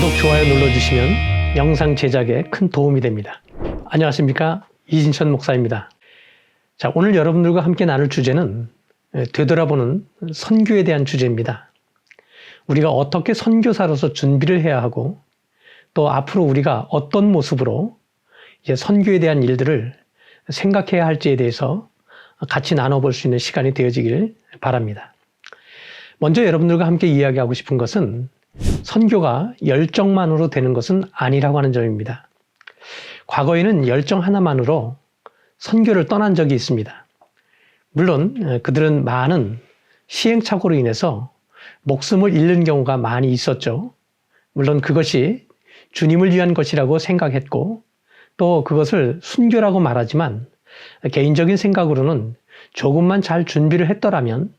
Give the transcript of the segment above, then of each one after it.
구독, 좋아요 눌러주시면 영상 제작에 큰 도움이 됩니다. 안녕하십니까, 이진천 목사입니다. 자, 오늘 여러분들과 함께 나눌 주제는 되돌아보는 선교에 대한 주제입니다. 우리가 어떻게 선교사로서 준비를 해야 하고, 또 앞으로 우리가 어떤 모습으로 이제 선교에 대한 일들을 생각해야 할지에 대해서 같이 나눠볼 수 있는 시간이 되어지길 바랍니다. 먼저 여러분들과 함께 이야기하고 싶은 것은 선교가 열정만으로 되는 것은 아니라고 하는 점입니다. 과거에는 열정 하나만으로 선교를 떠난 적이 있습니다. 물론 그들은 많은 시행착오로 인해서 목숨을 잃는 경우가 많이 있었죠. 물론 그것이 주님을 위한 것이라고 생각했고, 또 그것을 순교라고 말하지만 개인적인 생각으로는 조금만 잘 준비를 했더라면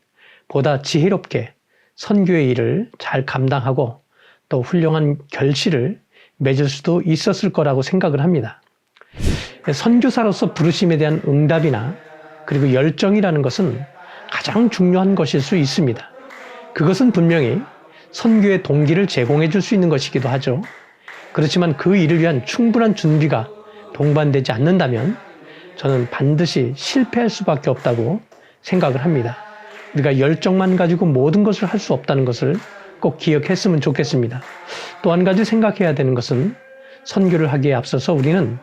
보다 지혜롭게 선교의 일을 잘 감당하고 또 훌륭한 결실을 맺을 수도 있었을 거라고 생각을 합니다. 선교사로서 부르심에 대한 응답이나 그리고 열정이라는 것은 가장 중요한 것일 수 있습니다. 그것은 분명히 선교의 동기를 제공해 줄 수 있는 것이기도 하죠. 그렇지만 그 일을 위한 충분한 준비가 동반되지 않는다면 저는 반드시 실패할 수밖에 없다고 생각을 합니다. 우리가 열정만 가지고 모든 것을 할 수 없다는 것을 꼭 기억했으면 좋겠습니다. 또 한 가지 생각해야 되는 것은 선교를 하기에 앞서서 우리는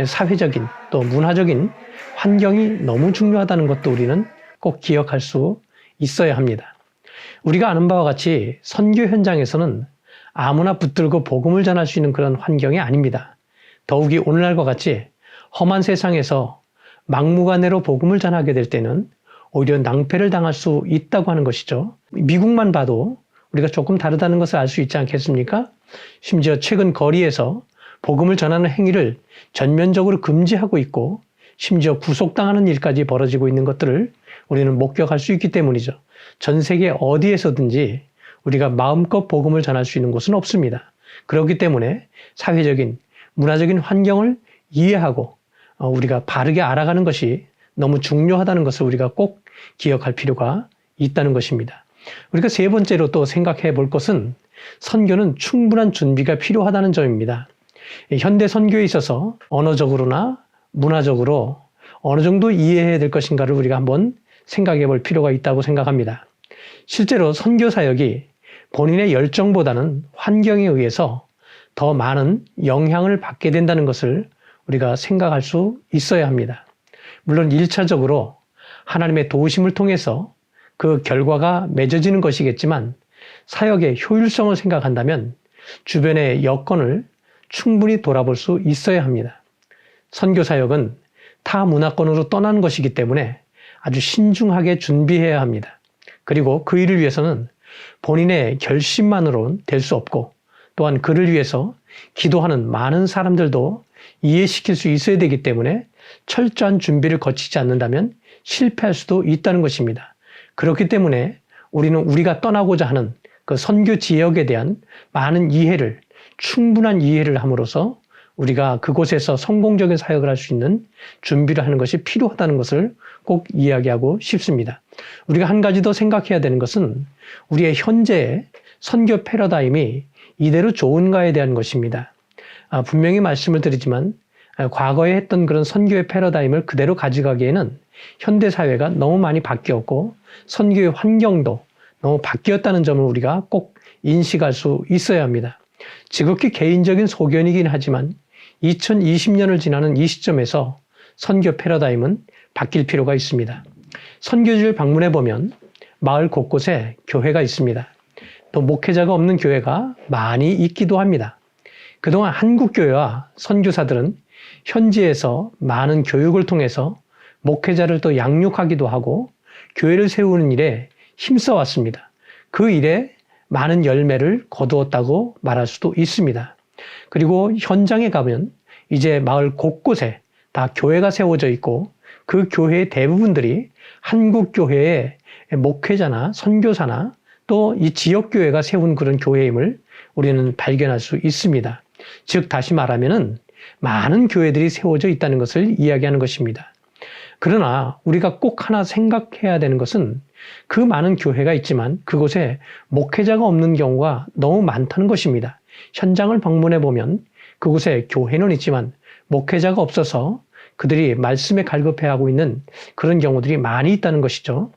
사회적인 또 문화적인 환경이 너무 중요하다는 것도 우리는 꼭 기억할 수 있어야 합니다. 우리가 아는 바와 같이 선교 현장에서는 아무나 붙들고 복음을 전할 수 있는 그런 환경이 아닙니다. 더욱이 오늘날과 같이 험한 세상에서 막무가내로 복음을 전하게 될 때는 오히려 낭패를 당할 수 있다고 하는 것이죠. 미국만 봐도 우리가 조금 다르다는 것을 알 수 있지 않겠습니까? 심지어 최근 거리에서 복음을 전하는 행위를 전면적으로 금지하고 있고, 심지어 구속당하는 일까지 벌어지고 있는 것들을 우리는 목격할 수 있기 때문이죠. 전 세계 어디에서든지 우리가 마음껏 복음을 전할 수 있는 곳은 없습니다. 그렇기 때문에 사회적인, 문화적인 환경을 이해하고 우리가 바르게 알아가는 것이 너무 중요하다는 것을 우리가 꼭 기억할 필요가 있다는 것입니다. 우리가 세 번째로 또 생각해 볼 것은 선교는 충분한 준비가 필요하다는 점입니다. 현대 선교에 있어서 언어적으로나 문화적으로 어느 정도 이해해야 될 것인가를 우리가 한번 생각해 볼 필요가 있다고 생각합니다. 실제로 선교 사역이 본인의 열정보다는 환경에 의해서 더 많은 영향을 받게 된다는 것을 우리가 생각할 수 있어야 합니다. 물론 1차적으로 하나님의 도우심을 통해서 그 결과가 맺어지는 것이겠지만, 사역의 효율성을 생각한다면 주변의 여건을 충분히 돌아볼 수 있어야 합니다. 선교 사역은 타 문화권으로 떠나는 것이기 때문에 아주 신중하게 준비해야 합니다. 그리고 그 일을 위해서는 본인의 결심만으로는 될 수 없고, 또한 그를 위해서 기도하는 많은 사람들도 이해시킬 수 있어야 되기 때문에 철저한 준비를 거치지 않는다면 실패할 수도 있다는 것입니다. 그렇기 때문에 우리는 우리가 떠나고자 하는 그 선교 지역에 대한 많은 이해를, 충분한 이해를 함으로써 우리가 그곳에서 성공적인 사역을 할 수 있는 준비를 하는 것이 필요하다는 것을 꼭 이야기하고 싶습니다. 우리가 한 가지 더 생각해야 되는 것은 우리의 현재의 선교 패러다임이 이대로 좋은가에 대한 것입니다. 분명히 말씀을 드리지만 과거에 했던 그런 선교의 패러다임을 그대로 가져가기에는 현대사회가 너무 많이 바뀌었고 선교의 환경도 너무 바뀌었다는 점을 우리가 꼭 인식할 수 있어야 합니다. 지극히 개인적인 소견이긴 하지만 2020년을 지나는 이 시점에서 선교 패러다임은 바뀔 필요가 있습니다. 선교지를 방문해 보면 마을 곳곳에 교회가 있습니다. 또 목회자가 없는 교회가 많이 있기도 합니다. 그동안 한국 교회와 선교사들은 현지에서 많은 교육을 통해서 목회자를 또 양육하기도 하고 교회를 세우는 일에 힘써왔습니다. 그 일에 많은 열매를 거두었다고 말할 수도 있습니다. 그리고 현장에 가면 이제 마을 곳곳에 다 교회가 세워져 있고, 그 교회의 대부분들이 한국 교회의 목회자나 선교사나 또 이 지역교회가 세운 그런 교회임을 우리는 발견할 수 있습니다. 즉 다시 말하면은 많은 교회들이 세워져 있다는 것을 이야기하는 것입니다. 그러나 우리가 꼭 하나 생각해야 되는 것은 그 많은 교회가 있지만 그곳에 목회자가 없는 경우가 너무 많다는 것입니다. 현장을 방문해 보면 그곳에 교회는 있지만 목회자가 없어서 그들이 말씀에 갈급해 하고 있는 그런 경우들이 많이 있다는 것이죠.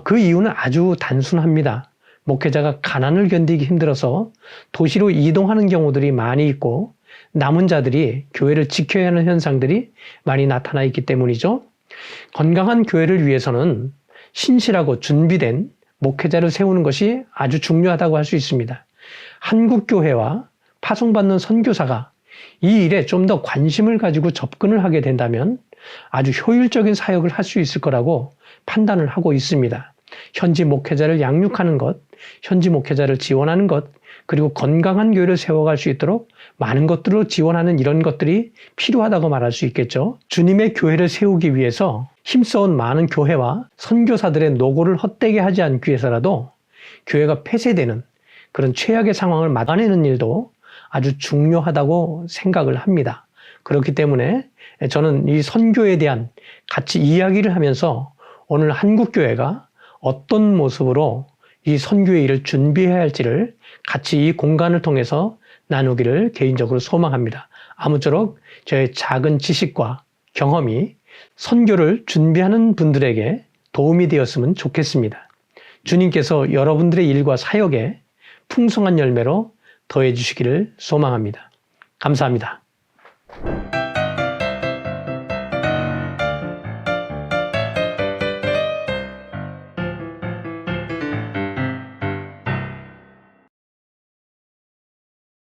그 이유는 아주 단순합니다. 목회자가 가난을 견디기 힘들어서 도시로 이동하는 경우들이 많이 있고 남은 자들이 교회를 지켜야 하는 현상들이 많이 나타나 있기 때문이죠. 건강한 교회를 위해서는 신실하고 준비된 목회자를 세우는 것이 아주 중요하다고 할 수 있습니다. 한국 교회와 파송받는 선교사가 이 일에 좀 더 관심을 가지고 접근을 하게 된다면 아주 효율적인 사역을 할 수 있을 거라고 판단을 하고 있습니다. 현지 목회자를 양육하는 것, 현지 목회자를 지원하는 것, 그리고 건강한 교회를 세워갈 수 있도록 많은 것들을 지원하는 이런 것들이 필요하다고 말할 수 있겠죠. 주님의 교회를 세우기 위해서 힘써온 많은 교회와 선교사들의 노고를 헛되게 하지 않기 위해서라도 교회가 폐쇄되는 그런 최악의 상황을 막아내는 일도 아주 중요하다고 생각을 합니다. 그렇기 때문에 저는 이 선교에 대한 같이 이야기를 하면서 오늘 한국교회가 어떤 모습으로 이 선교의 일을 준비해야 할지를 같이 이 공간을 통해서 나누기를 개인적으로 소망합니다. 아무쪼록 저의 작은 지식과 경험이 선교를 준비하는 분들에게 도움이 되었으면 좋겠습니다. 주님께서 여러분들의 일과 사역에 풍성한 열매로 더해 주시기를 소망합니다. 감사합니다.